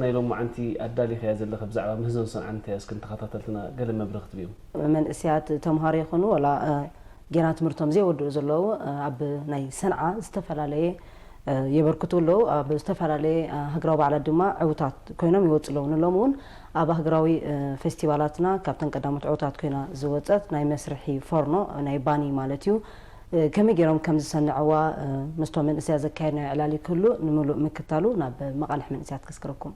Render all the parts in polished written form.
نايلوم عنتي أدالي خياز اللي خبز على مهزن صن عنتي أسكن تخططتنا قل ما برغت بيهم من إسيات تمهاري خنو ولا جينات مرتم زي ودو زلو عب ناي سنعة استفل عليه يبركتوا له باستفل عليه هجراو على الدماء عوتات كينام يوصلون لهمون أبا هجراوي فيستيفالاتنا كابتن قدامت عوتات كينا زوجات ناي مسرحي فورنو ناي باني مالتيو كم يجرون كم سنعوا مستوى من إسيات كينا علالي كله نملو مكتالو ناب مقالح من إسيات كسكركم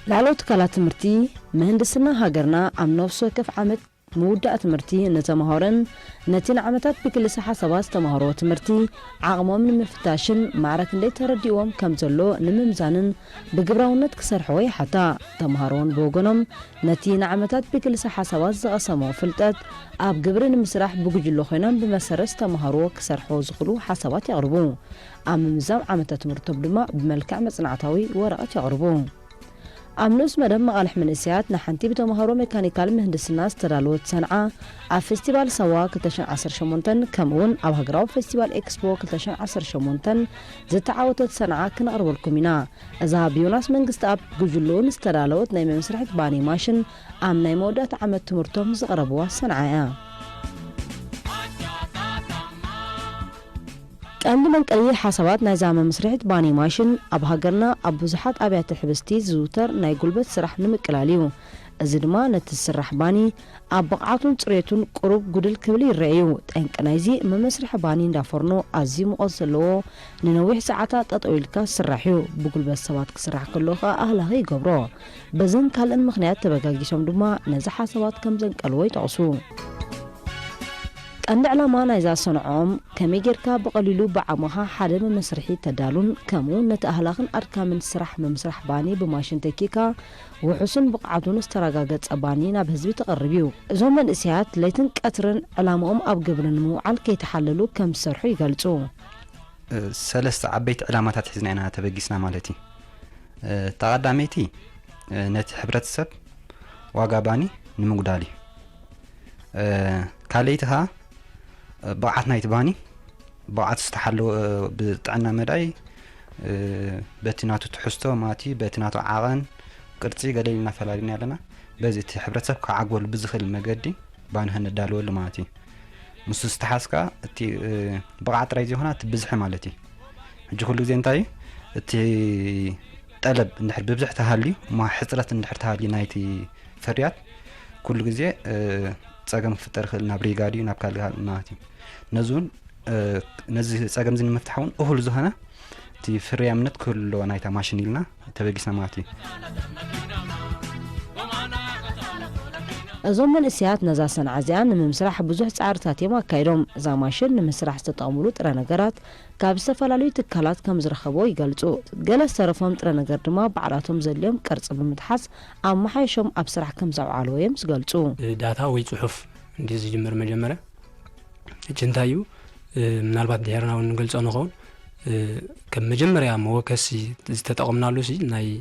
لعلوت كالات مرتي مهندسنا هاجرنا عم نفسه كيف عمت مودة مرتي نتمهارن نتين عمتات بكل صحة سباس تمهارات مرتي عقمهم من مفتاشن معرك اللي ترديهم كم زلو نممزانن بقبراونت كسر حوي حتى تمهارون بوغنم نتين عمتات بكل صحة سباس زقسمو فلتت اب قبرن مسرح بوجلو خينان بمسرس تمهارو كسر حو زخلو حسابات يغربو ام مزام عمتات مرتب دما بملكع مصنعتاوي ورقات يغربو أمنوس مدام مقالح من إسيات نحنتي بتمهارو ميكانيكال مهندسنا استرالوت صنعاء على فيستيفال سوا كتشن 10 شمونتن كمون أو هجراو فيستيفال إكسبو كتشن 10 شمونتن زي تعاوتت صنعاء كنقرب الكومينا إذا بيوناس منقست أب جوجلون استرالوت نايم مسرحة باني ماشن أم نايم مودات عمد تمرتهم زغربوا صنعاء عندما نقلي حسابات نظام مسرحة باني ماشن أب هاجرنا أبو زحات أبيات الحبستي زوتر ناي قلبت سرح نمكلاليو أزدما نتسرح باني أب بقعاتون تريتون قروب قدل كبلي الرأيو تنك نايزي مسرح باني دافورنو أزي مؤصلو ننوح ساعتات أطويلكا سرحيو بقلبت سوات كسرح كلوخا أهلهي قبرو بزن كالن مخنيات تبقاقيشم دما نزا حسابات كمزن كالوي تعصو عند علماء نايزا صنعهم كميجركا بقليلو بعمها حرم مسرحي تدالون كمون نتأهلاخن أركا من سرح مسرح باني بماشن تكيكا وحسن بقعدون استراغاقات أبانينا بهزبي تقربيو زومن إسيات ليتن كأترن علامهم أب قبرنمو عالكي تحللو كم سرحو يقالتو سلست عبيت علامات حزنينها تبقيسنا مالتي تقداميتي نت حبرت السب واقاباني نمقدالي كاليتها بقعت نايت باني بقعت استحلو بتعنا مدعي بتناتو تحستو ماتي بتناتو عاغن قرصي قليلنا فلالين لنا بزي حبرتسب كعقول بزخل المقدي بان هندالو ماتي مس استحاسكا تي بقعت رايزي هنا تبزح مالتي اجي كل زين تاي تي طلب نحر ببزح تهالي ما حصلت نحر تهالي نايتي فريات كل جزء تصاقم فتر خلنا بريغادي نابكال ماتي نزون نزي تصاقم زين مفتحون اهل زهنا تي فريامنت كل نايتا ماشين لنا تبقيسنا ماتي أزومن إسيات نزا صنعازيان نمسرح بزوح تعارتات يما كايروم إذا ماشين نمسرح ستطعملو ترانقرات كاب استفلاليو تكالات كم زرخبو يقالتو قال السرفهم ترانقر دما بعراتهم زليم كرص بمتحس أم محايشهم أبسرح كم زوعالو يمس قالتو داتا وي صحف اندي زجمر مجمرة جنتايو من البات ديرنا ونقلتو نغون كم مجمرة موكسي تتقمنا لوسي ناي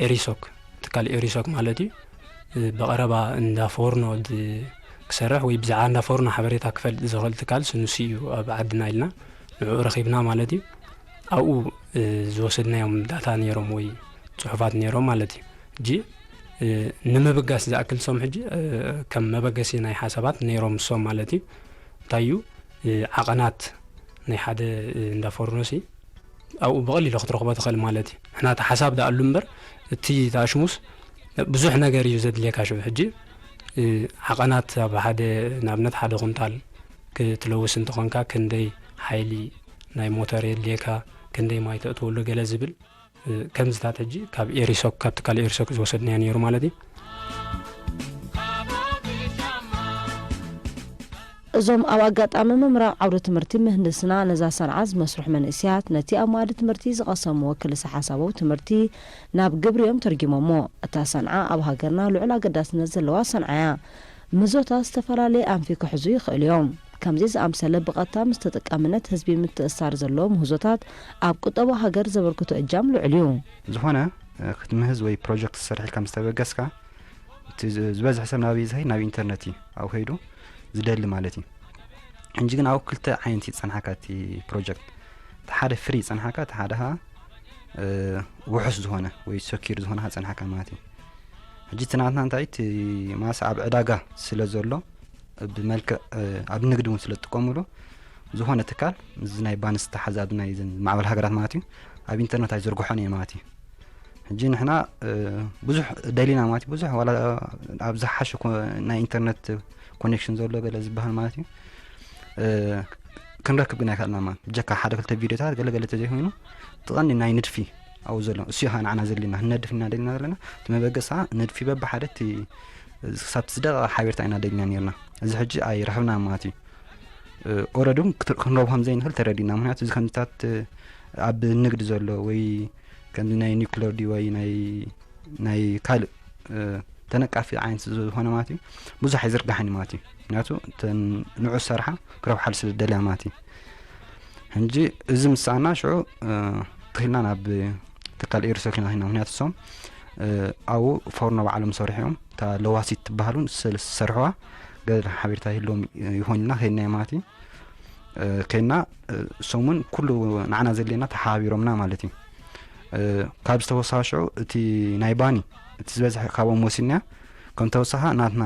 إريسوك تكال إريسوك مالتي بقربا عند فورنو كسرح ويبزع عند فورنو حبريتها كفل زغل تكال سنسيو بعدنا لنا رخيبنا مالتي او زوسدنا يوم داتا نيروم وي صحفات نيروم مالتي جي نمبقاس ذاكل سوم حجي كم مبقاسي ناي حسابات نيروم سوم مالتي تايو عقنات ناي حدا عند فورنوسي او بقلي لو خطرقبه تخل مالتي حنا حساب دا اللمبر تي تاشموس بزح نجار يزد ليك عشان حجي عقنات بحد نابنت حدا قنطال كتلوث انتقانكا كندي حيلي ناي موتور ليكا كندي ما يتقولو جلازبل كم زتات حجي كاب إيريسوك كاب تكال إيريسوك زوسدنا يعني يرو مالدي እዞም ኣብ ኣጋጣሚ ምምራቕ ዓውደ ትምህርቲ ምህንድስና ነዛ ሰንዓዝ መስሩሕ መንእስያት ነቲ ኣብ ማዕዲ ትምህርቲ ዝቐሰምዎ ክልሲ ሓሳባዊ ትምህርቲ ናብ ግብሪኦም ተርጊሞሞ እታ ሰንዓ ኣብ ሃገርና ልዑል ኣገዳስነት ዘለዋ ሰንዓ እያ ምዞታ ዝተፈላለየ ኣንፊ ክሕዙ ይኽእል እዮም ከምዚ ዝኣምሰለ ብቐጥታ ምስ ተጠቃምነት ህዝቢ ምትእስሳር ዘለዎም ህዞታት ኣብ ቁጠባ ሃገር ዘበርክቱ እጃም ልዑል እዩ ዝኾነ ክትምህዝ ወይ ፕሮጀክት ሰርሒልካ ምስ ተበገስካ ዝበዝሕ ሰብ ናብ ይዝኸይ ናብ ኢንተርኔት ኣብ ኸይዱ ዝደሊ ማለት እዩ እንጂ ግን ኣብ ክልተ ዓይነት ይጸንሓካ እቲ ፕሮጀክት ተሓደ ፍሪ ይጸንሓካ ተሓደሃ ውሑስ ዝኾነ ወይ ሶኪር ዝኾነ ጸንሓካ ማለት እዩ ሕጂ ትናንትና እንታይ እቲ ማሳ ኣብ ዕዳጋ ስለ ዘሎ ብመልክዕ ኣብ ንግዲ እውን ስለ ዝጥቀምሉ ዝኾነ ትካል እዚ ናይ ባንስ ተሓዛ ኣብ ናይ ማዕበል ሃገራት ማለት እዩ ኣብ ኢንተርኔት ኣይዘርግሖን እየ ማለት እዩ ሕጂ ንሕና ብዙሕ ደሊና ማለት ብዙሕ ዋላ ኣብ ዝሓሸ ናይ ኢንተርኔት ኮኔክሽን ዘሎ ገለ ዝበሃል ማለት እዩ ክንረክብ ግን ኣይከኣልና ማለት ብጀካ ሓደ ክልተ ቪድዮታት ገለገለ ተዘይኮይኑ ጥቐንዲ ናይ ንድፊ ኣብኡ ዘሎ እሱዩ ኸ ንዓና ዘድልና ነድፊና ደሊና ዘለና እቲ መበገሳ ነድፊ በብሓደ እቲ ክሳብቲ ዝደቐ ሓበሬታ ኢና ደሊና ነርና እዚ ሕጂ ኣይረኸብና ማለት እዩ ኦረዲ ክንረብሖም ዘይንኽእል ተረዲና ምክንያቱ እዚ ከምዚታት ኣብ ንግዲ ዘሎ ወይ ከምዚ ናይ ኒውክሌር ዲ ወይ ናይ ካልእ ተነቃፊ ዓይነት ዝኾነ ማለት እዩ ብዙሕ ኣይዝርጋሕኒ ማለት እዩ ምክንያቱ ንዑ ሰርሓ ክረብሓሉ ስለ ደልያ ማለት እዩ ሕጂ እዚ ምሳና ሽዑ ትኽልና ናብ ትካል ኤርሶክና ሂና ምክንያቱ ሶም ኣብኡ ፎርኖ ባዕሎም ሰሪሖም እታ ለዋሲት ትበሃሉን ዝሰርሕዋ ገለ ሓበሬታ ይህልዎም ይኾንልና ከይድና ማለት እዩ ከይድና ሶምን ኩሉ ንዓና ዘድልየና ተሓባቢሮምና ማለት እዩ ካብ ዝተወሳኺ ሽዑ እቲ ናይ ባኒ እቲ ዝበዝሐ ካብኦም ወሲድና ከም ተወሳኺ ናትና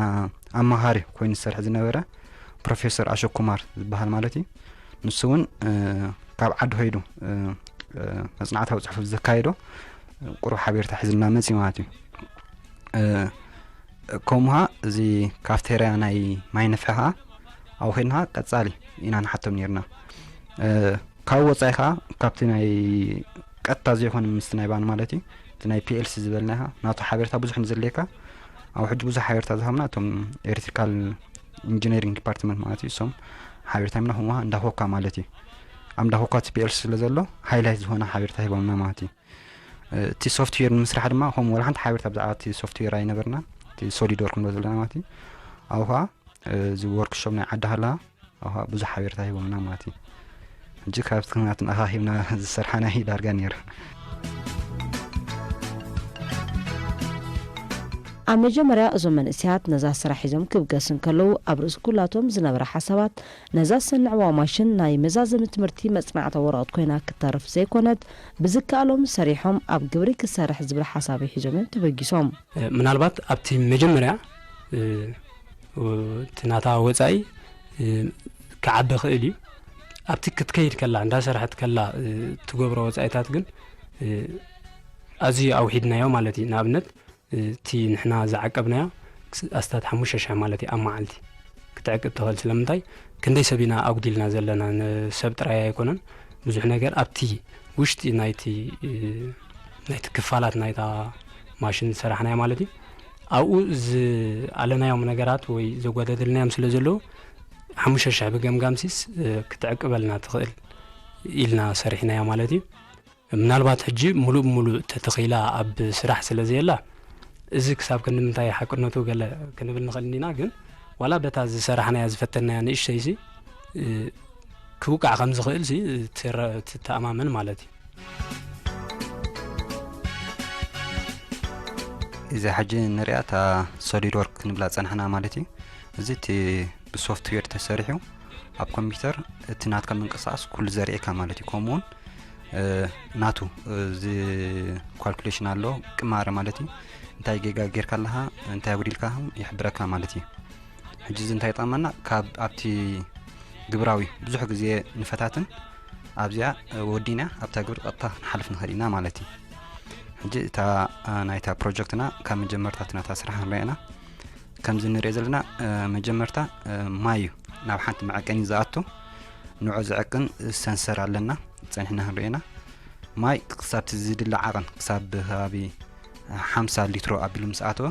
ኣማኻሪ ኮይኑ ዝሰርሕ ዝነበረ ፕሮፌሰር ኣሸክ ኩማር ዝበሃል ማለት እዩ ንሱ እውን ካብ ዓዲ ኸይዱ መጽናዕታዊ ጽሑፍ ዘካይዶ ቁሩብ ሓበሬታ ሒዝልና መጽ ማለት እዩ ከምኡሃ እዚ ካፍቴርያ ናይ ማይ ነፍሒ ኸዓ ኣብ ኸይድና ቀጻሊ ኢና ንሓቶም ነርና ካብ ወጻኢ ኸዓ ካብቲ ናይ ቀጥታ ዘይኮነ ምስቲ ናይ ባኒ ማለት እዩ እቲ ናይ ፒኤልሲ ዝበልና ኸ ናቱ ሓበሬታ ብዙሕ ንዘለየካ ኣብ ሕጂ ብዙሕ ሓበሬታ ዝሃብና እቶም ኤሌክትሪካል ኢንጂነሪንግ ዲፓርትመንት ማለት እዩ እሶም ሓበሬታ ምና ከምኡሃ እንዳኾካ ማለት እዩ ኣብ እንዳኾካ እቲ ፒኤልሲ ስለ ዘሎ ሃይላይት ዝኾነ ሓበሬታ ሂቦምና ማለት እዩ እቲ ሶፍትዌር ንምስራሕ ድማ ከምኡ ወላ ሓንቲ ሓበሬታ ብዛዕባ እቲ ሶፍትዌር ኣይነበርና እቲ ሶሊድ ወርክ ንብሎ ዘለና ማለት እዩ ኣብኡ ኸዓ እዚ ወርክሾፕ ናይ ዓዲ ሃለሃ ኣብኡ ኸዓ ብዙሕ ሓበሬታ ሂቦምና ማለት እዩ ሕጂ ካብቲ ክናትን ኣኻኺብና ዝሰርሓና ዳርጋ ነይሩ ኣብ መጀመርያ እዞም መንእስያት ነዛ ስራሕ ሒዞም ክብገስን ከለዉ ኣብ ርእሲ ኩላቶም ዝነበረ ሓሳባት ነዛ ሰንዕዋ ማሽን ናይ መዛዘሚ ትምህርቲ መጽናዕታ ወረቐት ኮይና ክተርፍ ዘይኮነት ብዝከኣሎም ሰሪሖም ኣብ ግብሪ ክሰርሕ ዝብል ሓሳብ ሒዞም ተበጊሶም ምናልባት ኣብቲ መጀመርያ ትናታ ወጻኢ ክዓቢ ኽእል እዩ ኣብቲ ክትከይድ ከላ እንዳሰርሐት ከላ ትገብሮ ወጻኢታት ግን ኣዝዩ ኣውሒድናዮ ማለት እዩ ንኣብነት እቲ ንሕና ዝዓቀብናዮ ኣስታት 5,000 ማለት እዩ ኣብ መዓልቲ ክትዕቅብ ትኽእል ስለምንታይ ክንደይ ሰቢና ኣጉዲልና ዘለና ሰብ ጥራይ ኣይኮነን ብዙሕ ነገር ኣብቲ ውሽጢ ናይቲ ክፋላት ናይታ ማሽን ሰራሕናዮ ማለት እዩ ኣብኡ ዝኣለናዮም ነገራት ወይ ዘጓደድልናዮም ስለ ዘለዉ 5,000 ብገምጋምሲስ ክትዕቅበልና ትኽእል ኢልና ሰሪሕናዮ ማለት እዩ ምናልባት ሕጂ ሙሉእ ብሙሉእ ተተኺላ ኣብ ስራሕ ስለ ዘየላ እዚ ክሳብ ክንምንታይ ሓቅነቱ ገለ ክንብል ንኽእል ኢና ግን ዋላ በታ ዝሰራሕናያ ዝፈተናያ ንእሽተይሲ ክውቃዕ ከም ዝኽእል ሲ ትተኣማመን ማለት እዩ እዚ ሕጂ ንሪኣ እታ ሶሊድ ወርክ ክንብላ ፀናሕና ማለት እዩ እዚ እቲ ብሶፍትዌር ተሰሪሑ ኣብ ኮምፒውተር እቲ ናትካ ምንቅስቃስ ኩሉ ዘርእየካ ማለት እዩ ከምኡውን ናቱ እዚ ኳልኩሌሽን ኣሎ ቅማረ ማለት እዩ እንታይ ጌጋ ጌርካ ኣለኻ እንታይ ኣጉዲልካ ይሕብረካ ማለት እዩ ሕጂ እዚ እንታይ ጠቕመና ካብ ኣብቲ ግብራዊ ብዙሕ ግዜ ንፈታትን ኣብዚኣ ወዲና ኣብታ ግብሪ ቀጥታ ንሓልፍ ንኽእል ኢና ማለት እዩ ሕጂ እታ ናይታ ፕሮጀክትና ካብ መጀመርታ ናታ ስራሕ ንሪአና ከምዚ ንሪኦ ዘለና መጀመርታ ማይ እዩ ናብ ሓንቲ መዐቀኒ ዝኣቱ ንዑ ዝዕቅን ሰንሰር ኣለና ፀኒሕና ንሪአና ማይ ክሳብቲ ዝድለ ዓቐን ክሳብ ከባቢ 50 ሊትሮ ኣቢሉ ምስ ኣተወ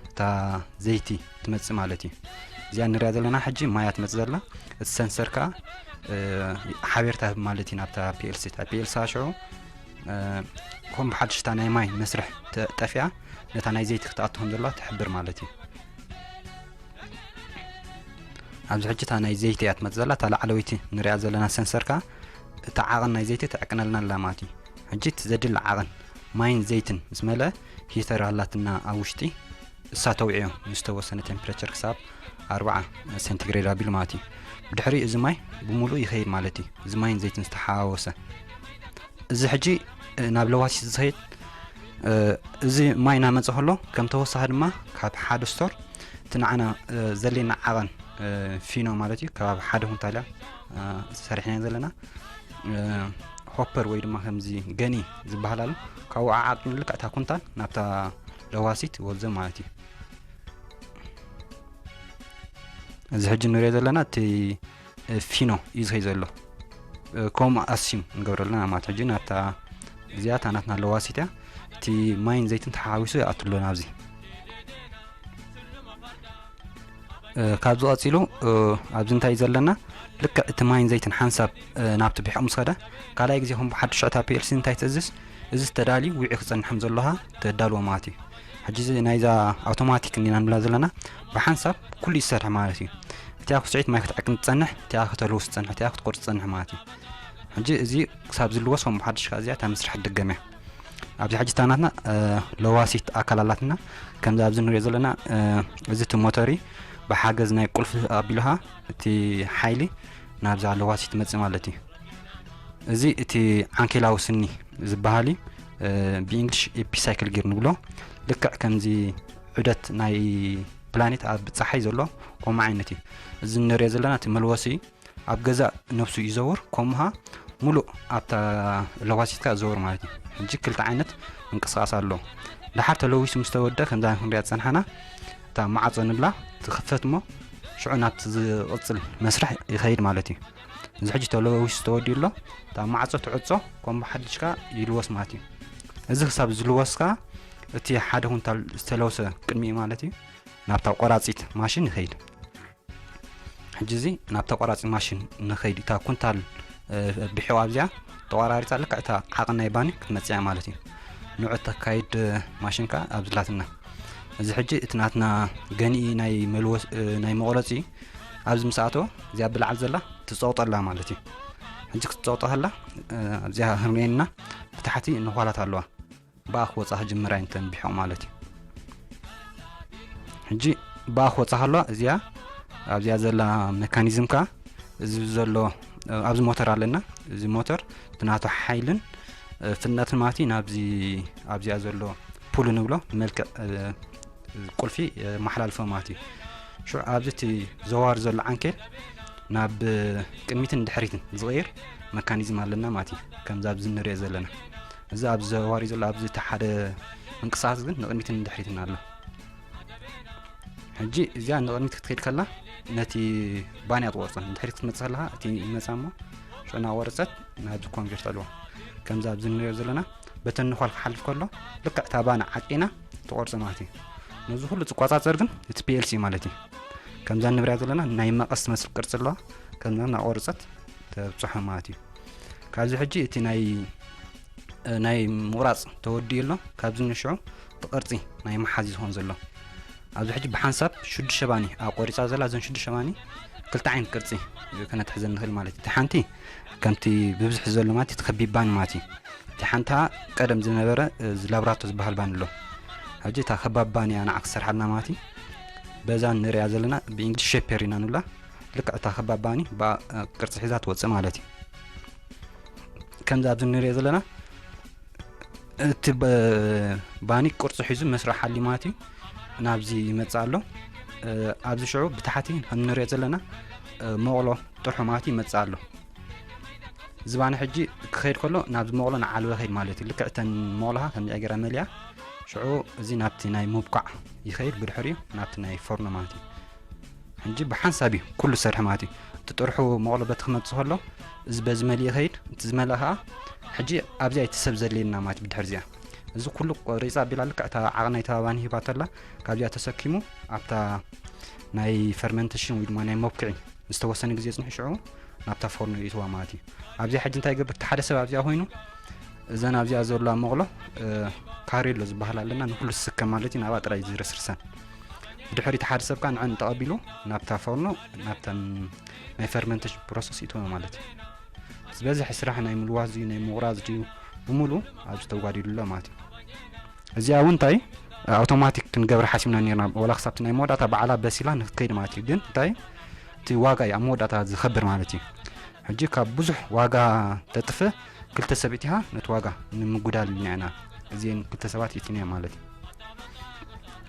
እታ ዘይቲ ትመፅእ ማለት እዩ እዚኣ ንሪኣ ዘለና ሕጂ ማያ ትመፅእ ዘላ እቲ ሰንሰር ከዓ ሓበሬታ ማለት እዩ ናብታ ፒኤልሲ እታ ፒኤልሲ ሽዑ ከም ብሓድሽታ ናይ ማይ መስርሕ ጠፊኣ ነታ ናይ ዘይቲ ክትኣትዎም ዘላ ትሕብር ማለት እዩ ኣብዚ ሕጂ እታ ናይ ዘይቲ እያ ትመፅእ ዘላ እታ ላዕለወይቲ ንሪኣ ዘለና ሰንሰርካ እታ ዓቐን ናይ ዘይቲ ትዕቅነልና ኣላ ማለት እዩ ሕጂ ትዘድሊ ዓቐን ማይን ዘይትን ምስ መለአ ሂተር ኣላትና ኣብ ውሽጢ እሳ ተውዒዮ ንዝተወሰነ ቴምፕሬቸር ክሳብ 40 ሴንቲግሬድ ኣቢሉ ማለት እዩ ብድሕሪ እዚ ማይ ብሙሉእ ይኸይድ ማለት እዩ እዚ ማይን ዘይትን ዝተሓዋወሰ እዚ ሕጂ ናብ ለዋሲት ዝኸይድ እዚ ማይ እናመፅእ ከሎ ከም ተወሳኺ ድማ ካብ ሓደ ስቶር እቲ ንዓና ዘድልየና ዓቐን ፊኖ ማለት እዩ ካብ ሓደ ኩንታል ሰሪሕና ዘለና ሆፐር ወይ ድማ ከምዚ ገኒ ዝበሃል ኣሎ ካብኡ ዓዓጥኑ ልክዕታ ኩንታል ናብታ ለዋሲት ወዘ ማለት እዩ እዚ ሕጂ ንሪኦ ዘለና እቲ ፊኖ እዩ ዝኸይ ዘሎ ከምኡ ኣስዩም ንገብረለና ማለት ሕጂ ናብታ እዚኣ እታ ናትና ለዋሲት እያ እቲ ማይን ዘይትን ተሓዋዊሱ ይኣትሎ ናብዚ ካብዚ ቀፂሉ ኣብዚ እንታይ እዩ ዘለና ልክዕ እቲ ማይን ዘይትን ሓንሳብ ናብቲ ቢሕቁ ምስ ኸደ ካልኣይ ግዜ ከም ብሓዱሽ እታ ፒኤልሲ እንታይ ትእዝዝ እዚ ተዳልዩ ውዒ ክፀንሕም ዘለካ ተዳልዎ ማለት እዩ ሕጂ ናይዛ ኣውቶማቲክ እኒና ንብላ ዘለና ብሓንሳብ ኩሉ ይሰርሕ ማለት እዩ እቲኣ ክስዒት ማይ ክትዕቅን ትፀንሕ እቲኣ ከተልውስ ትፀንሕ እቲኣ ክትቆርፅ ትፀንሕ ማለት እዩ ሕጂ እዚ ክሳብ ዝልወስ ከም ብሓዱሽ እዚኣ እታ መስርሕ ትድገም እያ ኣብዚ ሕጂ ታናትና ለዋሲት ኣካላላትና ከምዚ ኣብዚ ንሪኦ ዘለና እዚ እቲ ሞተሪ ብሓገዝ ናይ ቁልፊ ኣቢልካ እቲ ሓይሊ ናብዛ ለዋሲት መፅእ ማለት እዩ እዚ እቲ ዓንኬላዊ ስኒ ዝበሃል እዩ ብእንግሊሽ ኤፒሳይክል ጊር ንብሎ ልክዕ ከምዚ ዑደት ናይ ፕላኔት ኣብ ፀሓይ ዘሎ ከምኡ ዓይነት እዩ እዚ ንሪኦ ዘለና እቲ መልወሲ ኣብ ገዛእ ነብሱ ይዘውር ከምኡሃ ሙሉእ ኣብታ ለዋሲትካ ዝዘውር ማለት እዩ ሕጂ ክልተ ዓይነት እንቅስቃስ ኣሎ ድሓር ተለዊሱ ምስ ተወድአ ከምዛ ክንሪኣ ዝፀንሓና እታ ማዕፆ ንብላ ትኽፈት እሞ ሽዑ ናብቲ ዝቕፅል መስርሕ ይኸይድ ማለት እዩ እዚ ሕጂ ተለዊሱ ተወዲኡ ኣሎ እታ ማዕፆ ትዕፆ ከም ብሓድሽካ ይልወስ ማለት እዩ እዚ ክሳብ ዝልወስካ እቲ ሓደ ኩንታል ዝተለወሰ ቅድሚኡ ማለት እዩ ናብታ ቆራፂት ማሽን ይኸይድ ሕጂ እዚ ናብታ ቆራፂት ማሽን ንኸይድ እታ ኩንታል ብሒው ኣብዚኣ ተቆራሪፃ ልክዕ እታ ዓቐን ናይ ባኒ ክትመፅያ ማለት እዩ ንዑ ተካይድ ማሽንካ ኣብዝላትና እዚ ሕጂ እቲ ናትና ገኒኢ ናይ መቑረፂ ኣብዚ ምስኣቶ እዚኣ ብላዕል ዘላ ትፀውጠላ ማለት እዩ ሕጂ ክትፀውጠ ከላ ኣብዚኣ ህርሜና ብታሕቲ ንኋላት ኣለዋ ብኣ ክወፃ ክጅምራ እንተን ቢሕቁ ማለት እዩ ሕጂ ብኣ ክወፃ ከለዋ እዚኣ ኣብዚኣ ዘላ ሜካኒዝምካ እዚ ዘሎ ኣብዚ ሞተር ኣለና እዚ ሞተር ትናቶ ሓይልን ፍጥነትን ማለት እዩ ናብዚ ኣብዚኣ ዘሎ ፑል ንብሎ መልክዕ ቁልፊ ማሓላልፎ ማለት እዩ ሽዑ ኣብዚ እቲ ዘዋሪ ዘሎ ዓንኬል ናብ ቅድሚትን ድሕሪትን ዝቕይር መካኒዝም ኣለና ማለት እዩ ከምዚ ኣብዚ ንሪኦ ዘለና እዚ ኣብ ዘዋሪ ዘሎ ኣብዚ እቲ ሓደ እንቅስቃስ ግን ንቅድሚትን ድሕሪትን ኣሎ ሕጂ እዚኣ ንቅድሚት ክትከይድ ከላ ነቲ ባንያ ትቆርፆ ድሕሪት ክትመፅእ ከለካ እቲ ይመፃ እሞ ሽዑ እናቆረፀት ናብዚ ኮንቨርት ኣለዋ ከምዚ ኣብዚ ንሪኦ ዘለና በተን ንኳል ክሓልፍ ከሎ ልክዕ እታ ባና ዓቂና ትቆርፆ ማለት እዩ ነዚ ኩሉ ዝቆፃፀር ግን እቲ ፒኤልሲ ማለት እዩ ከምዛ ንብሪያ ዘለና ናይ መቐስ ትመስል ቅርፂ ኣለዋ ከምዛ እናቆረፀት ተብፅሖ ማለት እዩ ካብዚ ሕጂ እቲ ናይ ምቁራፅ ተወዲኡ ኣሎ ካብዚ ንሽዑ ብቅርፂ ናይ መሓዚ ዝኮን ዘሎ ኣብዚ ሕጂ ብሓንሳብ 6 ባኒ ኣብ ቆሪፃ ዘላ እዘን 6 ባኒ ክልተ ዓይነት ቅርፂ ከነትሕዘን ንኽእል ማለት እዩ እቲ ሓንቲ ከምቲ ብብዝሒ ዘሎ ማለት እቲ ከቢድ ባኒ ማለት እዩ እቲ ሓንታ ቀደም ዝነበረ ላብራቶ ዝበሃል ባኒ ኣሎ ሕጂ እታ ከባብ ባንያ ንዓ ክሰርሓልና ማለት እዩ በዛ ንሪኣ ዘለና ብእንግሊሽ ሼፐር ኢና ንብላ ልክዕ እታ ከባብ ባኒ ቅርፂ ሒዛ ትወፅእ ማለት እዩ ከምዚ ኣብዚ ንሪኦ ዘለና እቲ ባኒ ቅርፂ ሒዙ መስርሕ ሓሊ ማለት እዩ ናብዚ ይመፅእ ኣሎ ኣብዚ ሽዑ ብታሕቲ ከም ንሪኦ ዘለና መቕሎ ጥርሑ ማለት እዩ ይመፅእ ኣሎ እዚ ባኒ ሕጂ ክኸይድ ከሎ ናብዚ መቕሎ ንዓልበ ኸይድ ማለት እዩ ልክዕ እተን መቕሎኻ ከምዚኣ ገይራ መሊኣ ሽዑ እዚ ናብቲ ናይ ምብቋዕ ይኸይድ ብድሕሪኡ ናብቲ ናይ ፎርኖ ማለት እዩ ሕጂ ብሓንሳብ እዩ ኩሉ ዝሰርሕ ማለት እዩ እቲ ጥርሑ መቕሎ በቲ ክመፅእ ከሎ እዚ በዚ መሊእ ይኸይድ እቲ ዝመልአ ከዓ ሕጂ ኣብዚኣ እቲ ሰብ ዘድልየና ማለት ብድሕሪ እዚኣ እዚ ኩሉ ቆሪፃ ኣቢላ ልክዕ እታ ዓቕን ናይ ተባባኒ ሂባተላ ካብዚኣ ተሰኪሙ ኣብታ ናይ ፈርመንቴሽን ወይ ድማ ናይ መብክዒ ዝተወሰነ ግዜ ፅንሑ ሽዑ ናብታ ፎርኖ ይእትዋ ማለት እዩ ኣብዚኣ ሕጂ እንታይ ይገብር እቲ ሓደ ሰብ ኣብዚኣ ኮይኑ እዘን ኣብዚኣ ዘላ መቕሎ ካሬሎ ዝበሃል ኣለና ንኩሉ ዝስከም ማለት እዩ ናብኣ ጥራይ ዝርስርሰን ድሕሪ ተሓደ ሰብ ካን ዕን ተቐቢሉ ናብታ ፈርኖ ናብታ ናይ ፈርመንቴሽን ፕሮሰስ ይእትዎ ማለት እዩ ዝበዝሕ ስራሕ ናይ ምልዋዝ ናይ ምቑራዝ ድዩ ብምሉ ኣብ ዝተጓዲሉሎ ማለት እዩ እዚኣ እውን እንታይ ኣውቶማቲክ ክንገብር ሓሲብና ነርና ወላ ክሳብቲ ናይ መወዳእታ በዓላ በሲላ ንክትከይድ ማለት እዩ ግን እንታይ እቲ ዋጋ ኣብ መወዳእታ ዝኸብር ማለት እዩ ሕጂ ካብ ብዙሕ ዋጋ ተጥፍእ ክልተ ሰብ ኢቲኻ ነቲ ዋጋ ንምጉዳል ኒዕና እዚአን ክልተ ሰባት ኢቲና ማለት እዩ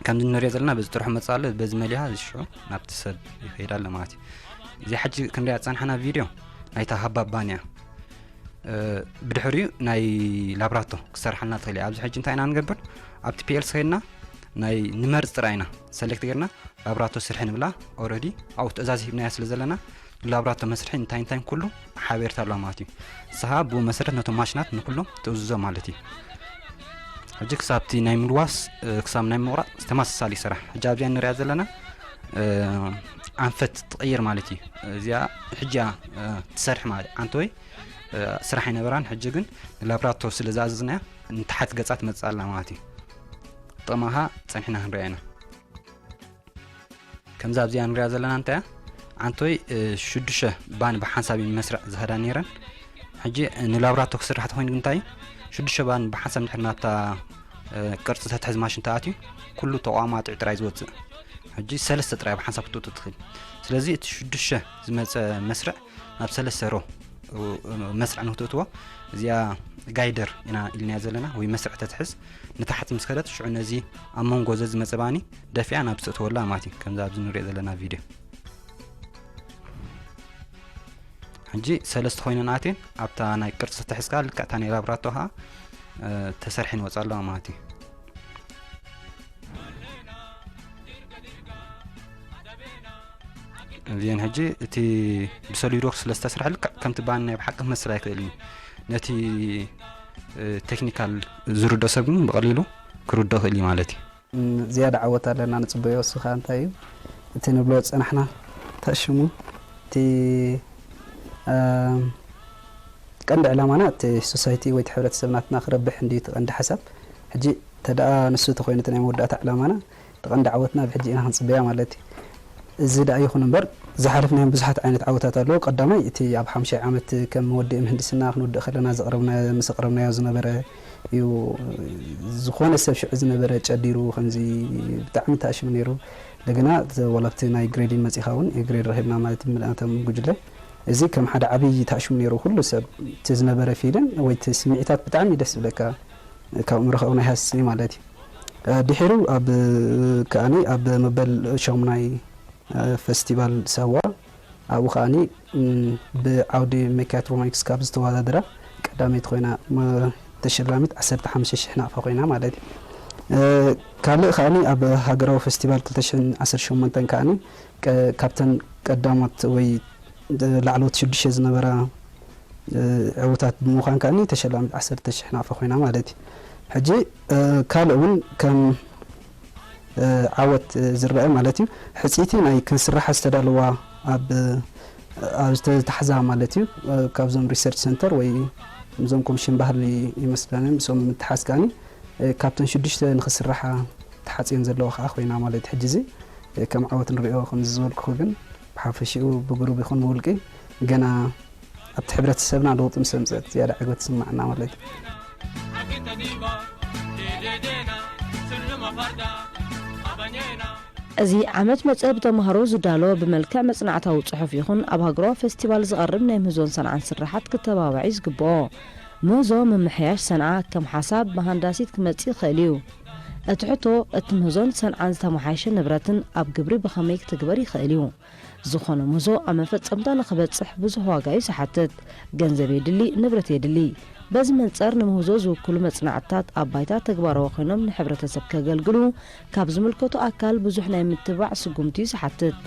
ከምዚ ንሪኦ ዘለና በዚ ጥርሑ መጻለ በዚ መሊሃ ዝሽዑ ናብቲ ሰብ ይኸይድ ኣሎ ማለት እዩ እዚ ሕጂ ክንሪኣ ፀንሐና ቪድዮ ናይታ ሃባባንያ ብድሕሪኡ ናይ ላብራቶ ክሰርሐልና ትኽእል ኣብዚ ሕጂ እንታይ ኢና ንገብር ኣብቲ ፒኤልሲ ከይድና ናይ ንመርፅ ጥራይና ሰሌክት ጌርና ላብራቶ ስርሒ ንብላ ኦልሬዲ ኣብኡ ትእዛዝ ሂብናያ ስለ ዘለና ላብራቶ መስርሒ እንታይ ኩሉ ሓበርታ ኣሎ ማለት እዩ ስኻ ብኡ መሰረት ነቶም ማሽናት ንኩሎም ትእዝዞ ማለት እዩ ሕጂ ክሳብቲ ናይ ምልዋስ ክሳብ ናይ ምቑራፅ ዝተመሳሳሊ ስራሕ ሕጂ ኣብዚኣ ንሪኣ ዘለና ኣንፈት ትቕይር ማለት እዩ እዚኣ ሕጂያ ትሰርሕ ማለት ኣንተ ወይ ስራሕ ይነበራን ሕጂ ግን ላብራቶ ስለ ዝኣዘዝናያ ንታሕት ገጻ ትመፅእ ኣላ ማለት እዩ ጥቕማኻ ፀኒሕና ክንሪኣ ኢና ከምዚ ኣብዚኣ ንሪኣ ዘለና እንታይ ኣንተ ወይ 6 ባኒ ብሓንሳብ መስርዕ ዝኸዳ ነይረን ሕጂ ንላብራቶ ክስራሕ ተኮይኑ እንታይ 6 ባኒ ብሓንሳብ ንድሕር ናብታ ቅርፂ ተትሕዝ ማሽን ተኣትዩ ኩሉ ተቋማጢዕ ጥራይ ዝወፅእ ሕጂ 3 ጥራይ ብሓንሳብ ክትውጥእ ትኽእል ስለዚ እቲ 6 ዝመፀ መስርዕ ናብ 3 ሮ መስርዕ ንክትእትዎ እዚኣ ጋይደር ኢና ኢልናያ ዘለና ወይ መስርዕ ተትሕዝ ንታሕቲ ምስ ከደት ሽዑ ነዚ ኣብ መንጎ ዝመፀ ባኒ ደፊኣ ናብ ትእትወላ ማለት እዩ ከምዚ ኣብዚ ንሪኦ ዘለና ቪድዮ ሕጂ 3 ኮይነን ኣትየን ኣብታ ናይ ቅርፂ ተትሕዝካ ልክዕታ ናይ ላብራቶ ኸዓ ተሰርሒን ወፃ ኣለዋ ማለት እዩ እዚአን ሕጂ እቲ ብሶሊድወርክስ ስለ ዝተሰርሐ ልክዕ ከምቲ ባኒ ናይ ብሓቂ ክመስል ኣይክእል እዩ ነቲ ቴክኒካል ዝርዶ ሰብ ግን ብቐሊሉ ክርዶ ክእል እዩ ማለት እዩ ዝያዳ ዓወት ኣለና ንፅበዮ ስኻ እንታይ እዩ እቲ ንብሎ ፀናሕና ተእሽሙ እቲ ቀንዲ ዕላማና እቲ ሶሳይቲ ወይ እቲ ሕብረተሰብናትና ክረብሕ እንድዩ ተቐንዲ ሓሳብ ሕጂ ተደኣ ንሱ ተኮይኑ እቲ ናይ መወዳእታ ዕላማና ተቐንዲ ዓወትና ብሕጂ ኢና ክንፅበያ ማለት እዩ እዚ ዳ ይኹን እምበር ዝሓለፍናዮም ብዙሓት ዓይነት ዓወታት ኣለዎ ቀዳማይ እቲ ኣብ 50 ዓመት ከም መወድእ ምህንድስና ክንወድእ ከለና ምስ ቀረብናዮ ዝነበረ እዩ ዝኾነ ሰብ ሽዑ ዝነበረ ጨዲሩ ከምዚ ብጣዕሚ ተኣሽሙ ነይሩ እንደገና ወላብቲ ናይ ግሬዲን መፂኻ እውን ግሬድ ረሂብና ማለት ምልኣቶም ጉጅለ እዚ ከም ሓደ ዓብይ ተኣሽሙ ነይሩ ኩሉ ሰብ እቲ ዝነበረ ፊልን ወይ እቲ ስምዒታት ብጣዕሚ ደስ ብለካ ካብ ምረኸቡ ናይ ሃስኒ ማለት እዩ ድሒሩ ኣብ ከኣኒ ኣብ መበል ሸሙናይ ፌስቲቫል ሰዋ ኣብኡ ከኣኒ ብዓውዲ ሜካትሮኒክስ ካብ ዝተወዳደራ ቀዳመይቲ ኮይና ተሸላሚት 15,000 ናቕፋ ኮይና ማለት እዩ ካልእ ከኣኒ ኣብ ሃገራዊ ፌስቲቫል 2018 ከኣኒ ካብተን ቀዳሞት ወይ ላዕሎት 6 ዝነበራ ዕውታት ብምዃን ከኣኒ ተሸላሚት 10,000 ናቕፋ ኮይና ማለት እዩ ሕጂ ካልእ እውን ከም ዓወት ዝረአ ማለት እዩ ሕፂቲ ናይ ክንስራሕ ዝተዳለዋ ኣብ ዝተሓዛ ማለት እዩ ካብዞም ሪሰርች ሴንተር ወይ እዞም ኮሚሽን ባህሊ ይመስለኒ ምስኦም ምትሓዝ ከኣኒ ካብተን 6 ንክስራሓ ተሓፂን ዘለዋ ከዓ ኮይና ማለት ሕጂ እዚ ከም ዓወት ንሪኦ ከምዚ ዝበልኩ ግን ብሓፈሽኡ ብግሩብ ይኹን ብውልቂ ገና ኣብቲ ሕብረተሰብና ለውጢ ምስ ምፅት ዝያዳ ዕግበት ዝስማዕና ማለት እዚ ዓመት መፀ ብተምሃሮ ዝዳሎ ብመልክዕ መጽናዕታዊ ጽሑፍ ይኹን ኣብ ሃገራዊ ፌስቲቫል ዝቐርብ ናይ ምህዞን ሰንዓን ስራሓት ክተባባዒ ዝግብኦ ምህዞ ምምሕያሽ ሰንዓ ከም ሓሳብ መሃንዳሲት ክመጽእ ይኽእል እዩ እቲ ሕቶ እቲ ምህዞን ሰንዓን ዝተመሓየሸ ንብረትን ኣብ ግብሪ ብኸመይ ክትግበር ይኽእል እዩ ዝኾነ ምህዞ ኣብ መፈጸምታ ንኽበጽሕ ብዙሕ ዋጋ እዩ ዝሓትት ገንዘብ የድሊ ንብረት የድሊ በዚ መንጸር ንምህዞ ዝውክሉ መጽናዕትታት ኣብ ባይታ ተግባራዊ ኮይኖም ንሕብረተሰብ ከገልግሉ ካብ ዝምልከቱ ኣካል ብዙሕ ናይ ምትባዕ ስጉምቲ እዩ ዝሓትት